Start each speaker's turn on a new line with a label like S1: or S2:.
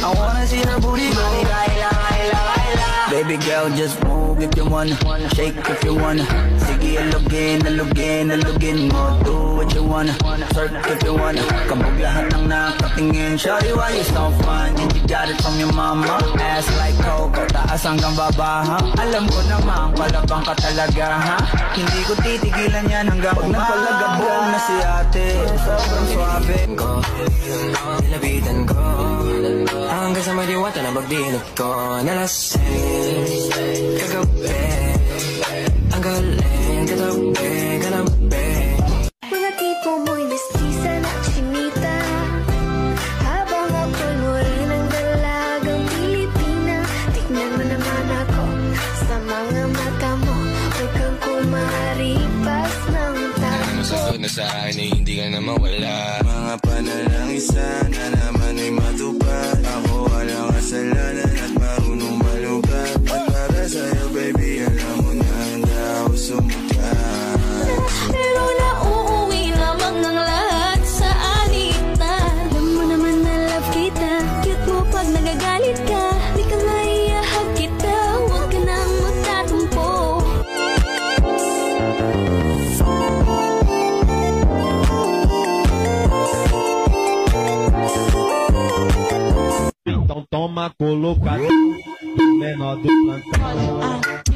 S1: I wanna see her booty go. Baby girl, just move if you wanna. Shake if you wanna. Sige, alugin mo. Do what you wanna. Surf if you wanna. Kabog lahat ng nakatingin. Shawty, why you so fun? And you got it from your mama. Ass like Coco, taas hanggang baba, ha? Alam ko naman, palabang ka talaga, ha? Hindi ko titigilan yan hanggang umalagabong na si ate. Sobrang swabe ko, nilapitan ko, hanggang sa madiwata na magdinot ko. Nalasing kagabi, ang galing katabi.
S2: Mga tipo mo'y mestiza na chinita, habang ako'y morenang dalagang Pilipina. Tignan mo naman ako sa mga mata mo, huwag kang kumaripas ng tapo.
S3: Masasod na sa akin ay hindi ka na mawala. Mga panalangin sana naman ay matupad. Ako walang kasalanan at marunong malugat. At para sa'yo baby, alam mo na handa ako sumukat.
S2: Pero nauuwi lamang ng lahat sa alitan. Alam mo naman na love kita, cute mo pag nagagalit ka. Di ka maiyahag kita, huwag ka nang magtatampo.
S4: Então toma colocado menor do plantão.